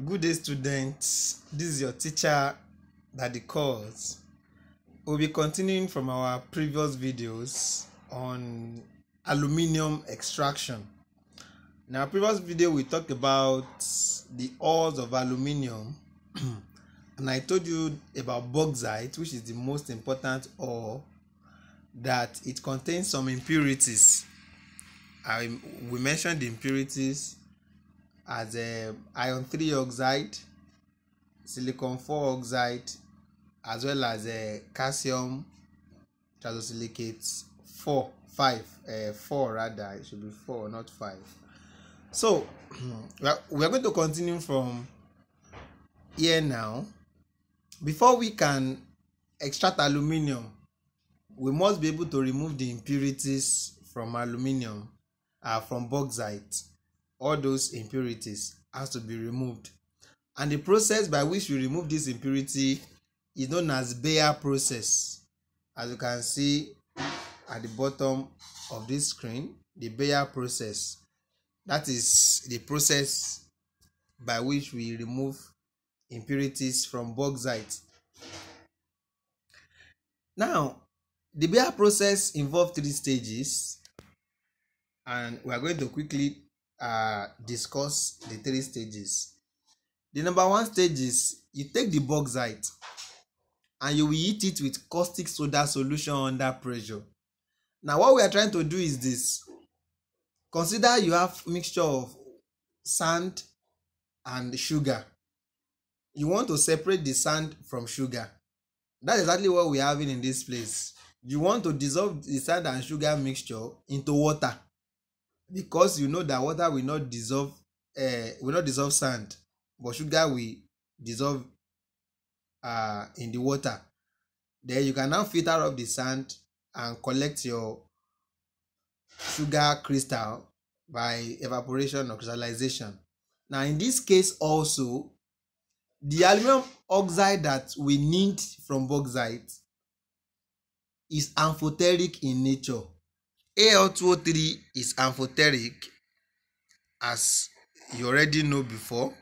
Good day, students. This is your teacher, Daddy Calls. We'll be continuing from our previous videos on aluminium extraction. In our previous video, we talked about the ores of aluminium, and I told you about bauxite, which is the most important ore, that it contains some impurities. We mentioned the impurities as iron 3 oxide, silicon 4 oxide, as well as calcium triosilicate 4 rather. It should be 4, not 5. So we are going to continue from here now. Before we can extract aluminium, we must be able to remove the impurities from aluminium, from bauxite. All those impurities has to be removed, and the process by which we remove this impurity is known as Bayer process. As you can see at the bottom of this screen, the Bayer process, that is the process by which we remove impurities from bauxite. Now, the Bayer process involves 3 stages, and we are going to quickly discuss the 3 stages. The number 1 stage is you take the bauxite and you will heat it with caustic soda solution under pressure. Now what we are trying to do is this. Consider you have mixture of sand and sugar. You want to separate the sand from sugar. That's exactly what we are having in this place. You want to dissolve the sand and sugar mixture into water, because you know that water will not dissolve sand, but sugar will dissolve in the water. Then you can now filter up the sand and collect your sugar crystal by evaporation or crystallization. Now in this case also, the aluminum oxide that we need from bauxite is amphoteric in nature. Al2O3 is amphoteric, as you already know before.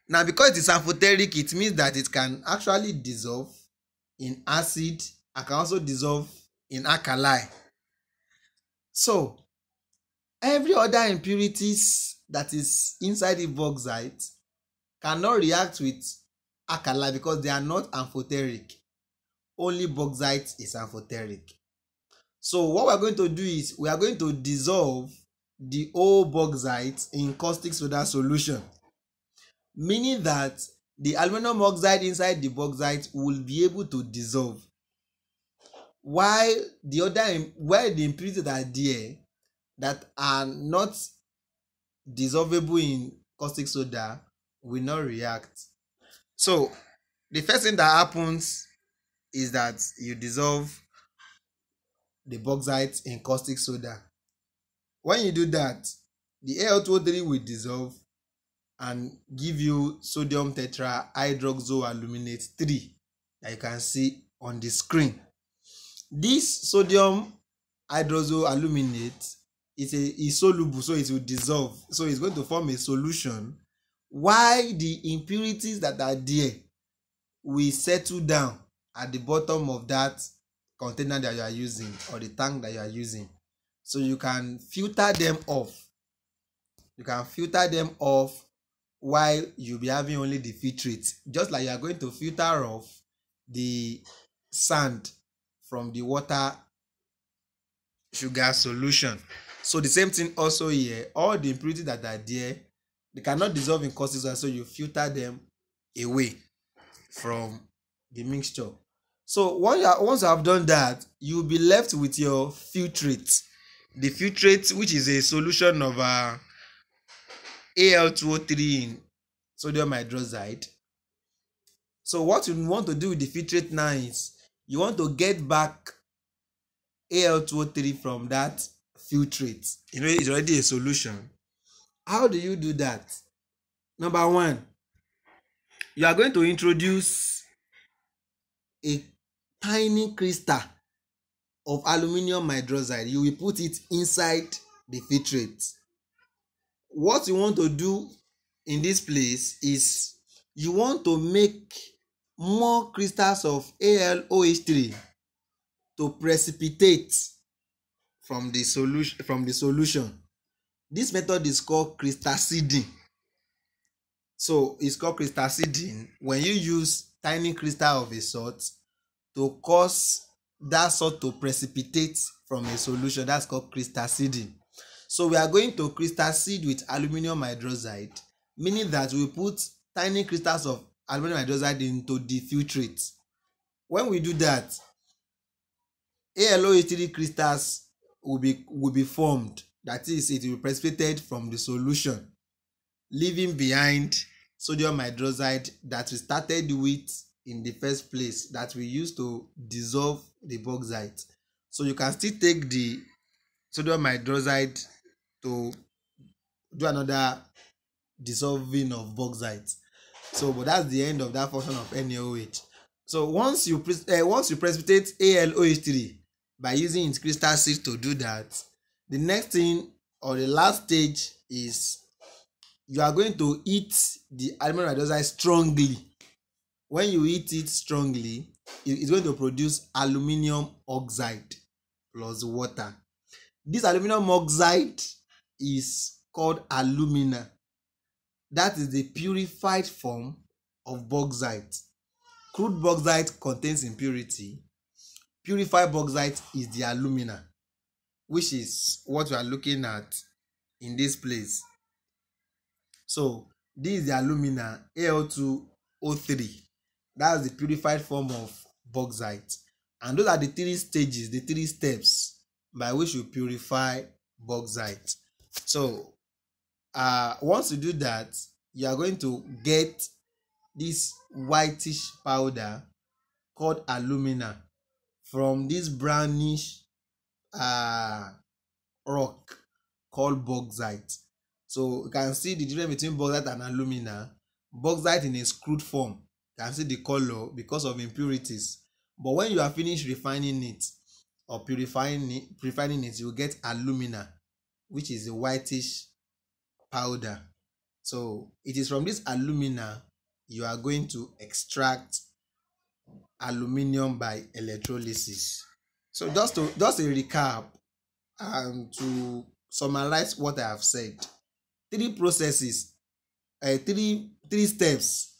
Now because it is amphoteric, it means that it can actually dissolve in acid and can also dissolve in alkali. So every other impurities that is inside the bauxite cannot react with alkali because they are not amphoteric. Only bauxite is amphoteric. So what we are going to do is we are going to dissolve the whole bauxite in caustic soda solution, meaning that the aluminum oxide inside the bauxite will be able to dissolve, while the impurities that are there that are not dissolvable in caustic soda will not react. So the first thing that happens is that you dissolve the bauxite in caustic soda. When you do that, the Al2O3 will dissolve and give you sodium tetrahydroxoaluminate 3 that you can see on the screen. This sodium hydroxoaluminate is soluble, so it will dissolve. So it's going to form a solution, while the impurities that are there will settle down at the bottom of that container that you are using, or the tank that you are using. So you can filter them off. You can filter them off while you'll be having only the filtrate, just like you are going to filter off the sand from the water sugar solution. So the same thing also here. All the impurities that are there, they cannot dissolve in caustic soda, so you filter them away from the mixture. So once you have done that, you'll be left with your filtrate. The filtrate, which is a solution of Al2O3 in sodium hydroxide. So what you want to do with the filtrate now is you want to get back Al2O3 from that filtrate. You know it's already a solution. How do you do that? Number 1, you are going to introduce a tiny crystal of aluminium hydroxide. You will put it inside the filtrate. What you want to do in this place is you want to make more crystals of AlOH3 to precipitate from the solution. This method is called crystal seeding. So it's called crystal seeding when you use tiny crystal of a salt to cause that salt to precipitate from a solution. That's called crystal seeding. So we are going to crystal seed with aluminum hydroxide, meaning that we put tiny crystals of aluminum hydroxide into the filtrate. When we do that, AlOH3 crystals will be formed. That is, it will be precipitated from the solution, leaving behind sodium hydroxide that we started with in the first place, that we used to dissolve the bauxite. So you can still take the sodium hydroxide to do another dissolving of bauxite. So but that's the end of that function of NaOH. So once you precipitate AlOH3 by using its crystal seed to do that, the next thing or the last stage is you are going to heat the aluminum hydroxide strongly. When you heat it strongly, it's going to produce aluminum oxide plus water. This aluminum oxide is called alumina. That is the purified form of bauxite. Crude bauxite contains impurity. Purified bauxite is the alumina, which is what we are looking at in this place. So this is the alumina, Al2O3. That's the purified form of bauxite. And those are the three stages, the three steps by which you purify bauxite. So once you do that, you are going to get this whitish powder called alumina from this brownish rock called bauxite. So you can see the difference between bauxite and alumina. Bauxite in its crude form, you can see the color because of impurities. But when you are finished refining it or purifying it, you get alumina, which is a whitish powder. So it is from this alumina you are going to extract aluminium by electrolysis. So just a recap and to summarize what I have said. Three processes, three steps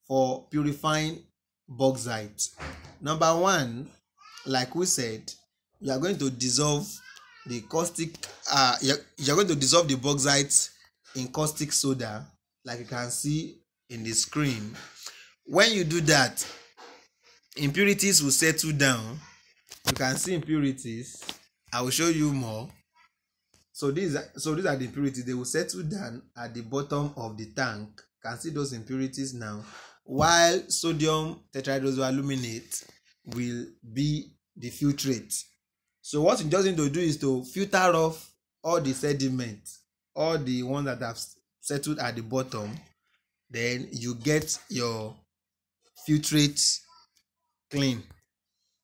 for purifying bauxite. Number one, like we said, you are going to dissolve the caustic you're going to dissolve the bauxite in caustic soda, like you can see in the screen. When you do that, impurities will settle down. You can see impurities. I will show you more. So these are the impurities. They will settle down at the bottom of the tank. You can see those impurities now, while sodium tetrahydrozoaluminate will be the filtrate. So what you just need to do is to filter off all the sediment, all the ones that have settled at the bottom. Then you get your filtrate clean.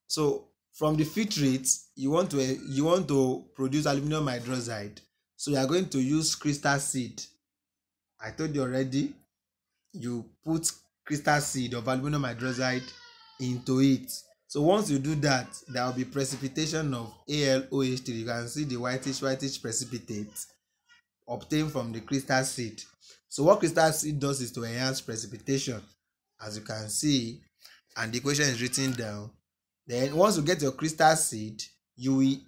So from the filtrate, you want to produce aluminum hydroxide. So you are going to use crystal seed. I told you already, you put crystal seed of aluminum hydroxide into it. So once you do that, there will be precipitation of AlOH3. You can see the whitish precipitate obtained from the crystal seed. So what crystal seed does is to enhance precipitation, as you can see, and the equation is written down. Then once you get your crystal seed, you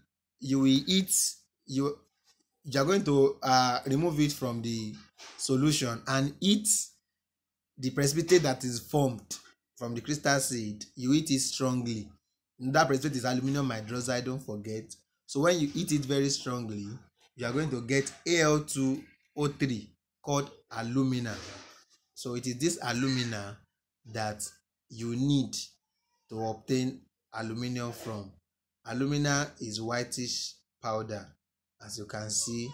are going to remove it from the solution and heat the precipitate that is formed from the crystal seed. You heat it strongly. And that precipitate is aluminum hydroxide, don't forget. So when you heat it very strongly, you are going to get Al2O3 called alumina. So it is this alumina that you need to obtain aluminium from. Alumina is whitish powder, as you can see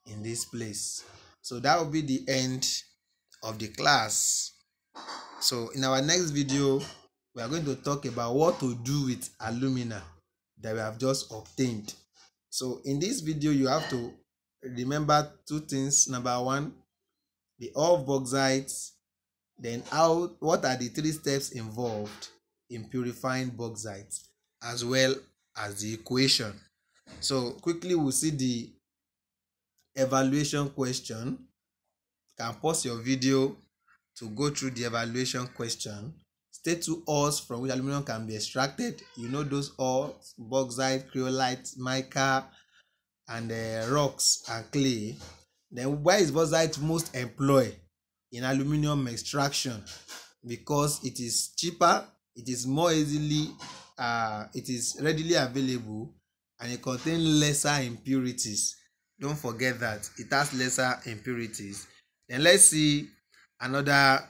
in this place. So that will be the end of the class. So in our next video, we are going to talk about what to do with alumina that we have just obtained. So in this video, you have to remember two things. Number one, the ore of bauxite, then what are the 3 steps involved in purifying bauxite, as well as the equation. So quickly we'll see the evaluation question. You can pause your video to go through the evaluation question. State 2 ores from which aluminum can be extracted. You know those ores: bauxite, cryolite, mica, and rocks and clay. Then why is bauxite most employed in aluminum extraction? Because it is cheaper, it is more easily it is readily available, and it contains lesser impurities. Don't forget that it has lesser impurities. Then let's see another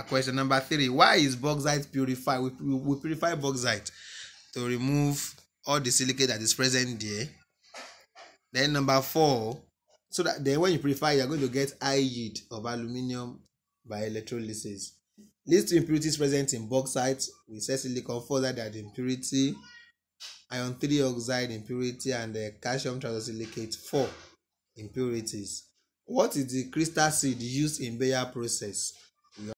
question, number 3. Why is bauxite purified? We purify bauxite to remove all the silicate that is present there. Then number 4, so that then when you purify, you are going to get high yield of aluminium by electrolysis. List 2 impurities present in bauxite. We say silicon phosphide impurity, iron 3 oxide impurity, and the calcium trisilicate 4 impurities. What is the crystal seed used in Bayer process?